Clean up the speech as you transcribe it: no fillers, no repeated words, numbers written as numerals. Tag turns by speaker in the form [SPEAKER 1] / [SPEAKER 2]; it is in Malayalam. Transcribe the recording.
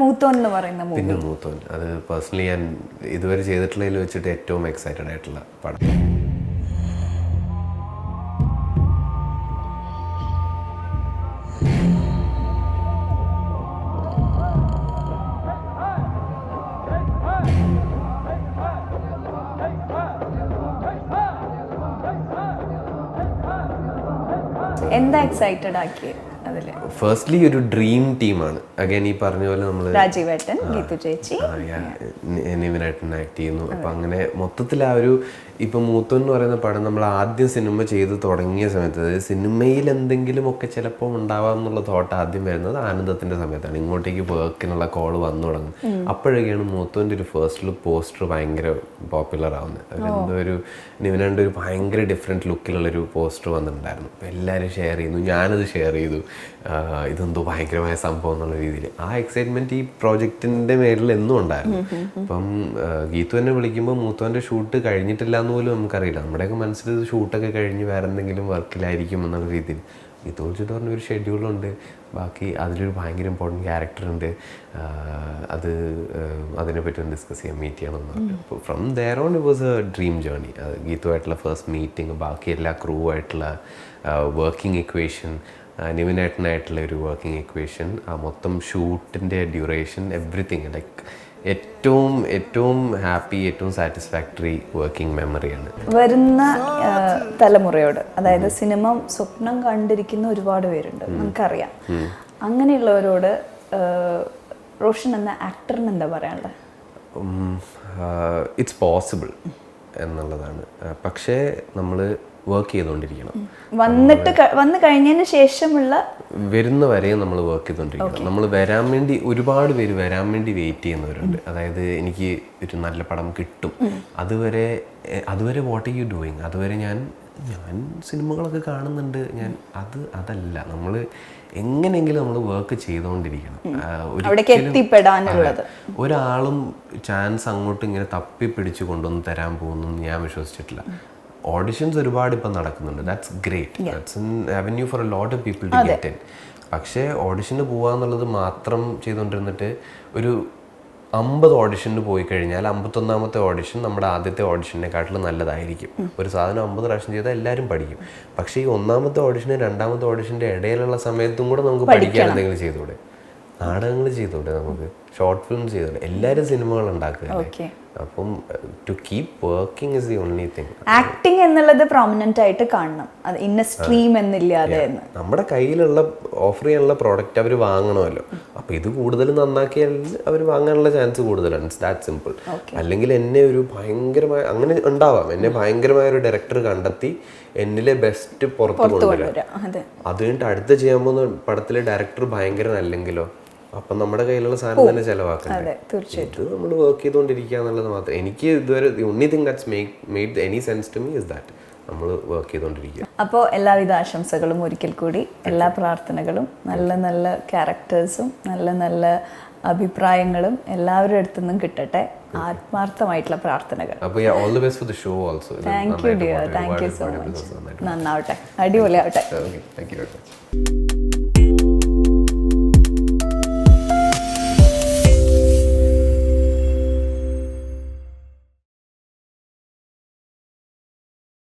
[SPEAKER 1] മൂത്തോൻ എന്ന് പറയുന്ന മൂവി.
[SPEAKER 2] പിന്നെ മൂത്തോൻ അത് പേഴ്സണലി ഞാൻ ഇതുവരെ ചെയ്തിട്ടുള്ളതിൽ വെച്ചിട്ട് ഏറ്റവും എക്സൈറ്റഡ് ആയിട്ടുള്ള പടം.
[SPEAKER 1] എന്താ എക്സൈറ്റഡ് ആക്കി അതില്?
[SPEAKER 2] ഫസ്റ്റ്ലി ഒരു ഡ്രീം ടീമാണ്. അഗൈൻ ഈ പറഞ്ഞ പോലെ നമ്മൾ
[SPEAKER 1] രാജീവേട്ടൻ, ഗീതു ചേച്ചി,
[SPEAKER 2] നിവിനേട്ടൻ ആക്ട് ചെയ്യുന്നു. അപ്പം അങ്ങനെ മൊത്തത്തിൽ ആ ഒരു ഇപ്പം മൂത്തോൻ എന്ന് പറയുന്ന പടം നമ്മൾ ആദ്യം സിനിമ ചെയ്ത് തുടങ്ങിയ സമയത്ത്, അതായത് സിനിമയിൽ എന്തെങ്കിലുമൊക്കെ ചിലപ്പോൾ ഉണ്ടാവാം എന്നുള്ള തോട്ട് ആദ്യം വരുന്നത് ആനന്ദത്തിൻ്റെ സമയത്താണ്. ഇങ്ങോട്ടേക്ക് വർക്കിനുള്ള കോള് വന്നു തുടങ്ങും. അപ്പോഴൊക്കെയാണ് മൂത്തോൻ്റെ ഒരു ഫസ്റ്റ് ലുക്ക് പോസ്റ്റർ ഭയങ്കര പോപ്പുലർ ആവുന്നത്. അതെന്തോ ഒരു നിവിനേട്ടൻ്റെ ഒരു ഭയങ്കര ഡിഫറെൻറ്റ് ലുക്കിലുള്ളൊരു പോസ്റ്റർ വന്നിട്ടുണ്ടായിരുന്നു. അപ്പോൾ എല്ലാവരും ഷെയർ ചെയ്യുന്നു, ഞാനത് ഷെയർ ചെയ്തു. ഇതെന്തോ ഭയങ്കരമായ സംഭവം എന്നുള്ള രീതിയിൽ ആ എക്സൈറ്റ്മെൻറ്റ് ഈ പ്രോജക്റ്റിൻ്റെ മേലിൽ എന്നും ഉണ്ടായിരുന്നു. അപ്പം ഗീതു എന്നെ വിളിക്കുമ്പോൾ മൂത്തോൻ്റെ ഷൂട്ട് കഴിഞ്ഞിട്ടില്ല എന്ന് പോലും നമുക്കറിയില്ല. നമ്മുടെയൊക്കെ മനസ്സിൽ ഷൂട്ടൊക്കെ കഴിഞ്ഞ് വേറെ എന്തെങ്കിലും വർക്കിലായിരിക്കും എന്നുള്ള രീതിയിൽ. ഗീതു വിളിച്ചിട്ട് പറഞ്ഞ ഒരു ഷെഡ്യൂളുണ്ട്, ബാക്കി അതിലൊരു ഭയങ്കര ഇമ്പോർട്ടൻറ്റ് ക്യാരക്ടറുണ്ട്, അതിനെപ്പറ്റി ഒന്ന് ഡിസ്കസ് ചെയ്യാൻ മീറ്റ് ചെയ്യണമെന്ന് പറഞ്ഞു. അപ്പോൾ from there on it was a dream journey. ഗീതുവായിട്ടുള്ള ഫസ്റ്റ് മീറ്റിംഗ്, ബാക്കി എല്ലാ ക്രൂ ആയിട്ടുള്ള വർക്കിംഗ് ഇക്വേഷൻ, നിവിനേട്ടനായിട്ടുള്ള ഒരു വർക്കിംഗ് ഇക്വേഷൻ, ആ മൊത്തം ഷൂട്ടിൻ്റെ ഡ്യൂറേഷൻ, എവ്രിതിങ് ലൈക്ക് ഏറ്റവും ഹാപ്പി, ഏറ്റവും സാറ്റിസ്ഫാക്ടറി വർക്കിംഗ് മെമ്മറിയാണ്.
[SPEAKER 1] വരുന്ന തലമുറയോട്, അതായത് സിനിമ സ്വപ്നം കണ്ടിരിക്കുന്ന ഒരുപാട് പേരുണ്ട്, നമുക്കറിയാം. അങ്ങനെയുള്ളവരോട് റോഷൻ എന്ന ആക്ടറിന് എന്താ പറയാനുള്ളത്?
[SPEAKER 2] ഇറ്റ്സ് പോസിബിൾ എന്നുള്ളതാണ്. പക്ഷേ നമ്മൾ വർക്ക് ചെയ്തുകൊണ്ടിരിക്കണം.
[SPEAKER 1] വന്നു കഴിഞ്ഞതിന് ശേഷമുള്ള
[SPEAKER 2] വരുന്ന വരെയും നമ്മൾ വർക്ക് ചെയ്തുകൊണ്ടിരിക്കണം. നമ്മൾ വരാൻ വേണ്ടി ഒരുപാട് പേര് വരാൻ വേണ്ടി വെയിറ്റ് ചെയ്യുന്നവരുണ്ട്. അതായത് എനിക്ക് ഒരു നല്ല പടം കിട്ടും, അതുവരെ വാട്ട് യു ഡൂയിങ്, അതുവരെ ഞാൻ സിനിമകളൊക്കെ കാണുന്നുണ്ട്, അതല്ല. നമ്മൾ എങ്ങനെയെങ്കിലും നമ്മൾ വർക്ക് ചെയ്തുകൊണ്ടിരിക്കണം. ഒരാളും ചാൻസ് അങ്ങോട്ട് ഇങ്ങനെ തപ്പി പിടിച്ച് കൊണ്ടുവന്ന് തരാൻ പോകുന്നു ഞാൻ വിശ്വസിച്ചിട്ടില്ല. ഓഡിഷൻസ് ഒരുപാട് ഇപ്പം നടക്കുന്നുണ്ട്, that's great, that's an avenue for a lot of people to get in. പക്ഷേ ഓഡിഷന് പോകാന്നുള്ളത് മാത്രം ചെയ്തുകൊണ്ടിരുന്നിട്ട് ഒരു 50 ഓഡിഷന് പോയി കഴിഞ്ഞാൽ 51ാമത്തെ ഓഡിഷൻ നമ്മുടെ ആദ്യത്തെ ഓഡിഷനെക്കാട്ടിലും നല്ലതായിരിക്കും. ഒരു സാധനം 50 പ്രാവശ്യം ചെയ്താൽ എല്ലാവരും പഠിക്കും. പക്ഷേ ഈ 1ാമത്തെ ഓഡിഷന് 2ാമത്തെ ഓഡിഷൻ്റെ ഇടയിലുള്ള സമയത്തും കൂടെ നമുക്ക് പഠിക്കാൻ എന്തെങ്കിലും ചെയ്തുകൂടെ? നാടകങ്ങൾ ചെയ്തുകൂടെ, നമുക്ക് ഷോർട്ട് ഫിലിം ചെയ്തുകൂടെ? എല്ലാവരും സിനിമകൾ ഉണ്ടാക്കുക. അപ്പം to keep working is the only thing.
[SPEAKER 1] Acting എന്നുള്ളത് പ്രോമിനന്റ് ആയിട്ട് കാണണം, അത് ഇന്ന സ്ട്രീം എന്നില്ലാതെ.
[SPEAKER 2] നമ്മുടെ കയ്യിലുള്ള ഓഫർ ചെയ്യാനുള്ള പ്രോഡക്റ്റ് അവർ വാങ്ങണമല്ലോ. അപ്പം ഇത് കൂടുതൽ നന്നാക്കിയാൽ അവർ വാങ്ങാനുള്ള ചാൻസ് കൂടുതലാണ്. It's that simple. അല്ലെങ്കിൽ എന്നെ ഒരു ഭയങ്കരമായ, അങ്ങനെ ഉണ്ടാവാം, എന്നെ ഭയങ്കരമായ ഒരു ഡയറക്ടർ കണ്ടെത്തി എന്നിലെ ബെസ്റ്റ് പുറത്ത് കൊണ്ടുവരാം. അത് കഴിഞ്ഞിട്ട് അടുത്ത ചെയ്യാൻ പോകുന്ന പടത്തിലെ ഡയറക്ടർ ഭയങ്കരനല്ലെങ്കിലോ, അപ്പം നമ്മുടെ കയ്യിലുള്ള സാധനം തന്നെ ചെലവാക്കണ്ടേ? ഇത് നമ്മൾ വർക്ക് ചെയ്തുകൊണ്ടിരിക്കുക എന്നുള്ളത് മാത്രം. എനിക്ക് ഇതുവരെ the only thing that's made any sense to me is that നമ്മൾ വർക്ക് ചെയ്തുകൊണ്ടിരിക്കുക.
[SPEAKER 1] അപ്പോൾ എല്ലാവിധ ആശംസകളും ഒരിക്കൽ കൂടി, എല്ലാ പ്രാർത്ഥനകളും, നല്ല നല്ല ക്യാരക്ടേഴ്സും നല്ല നല്ല അഭിപ്രായങ്ങളും എല്ലാവരുടെ അടുത്തു നിന്നും കിട്ടട്ടെ. ആത്മാർത്ഥമായിട്ടുള്ള പ്രാർത്ഥനകൾ.
[SPEAKER 2] അപ്പോൾ all the best for the show also.
[SPEAKER 1] Thank you dear, thank you so much. നന്നാവട്ടെ, അടിപൊളിയാവട്ടെ.
[SPEAKER 2] Thank you very much.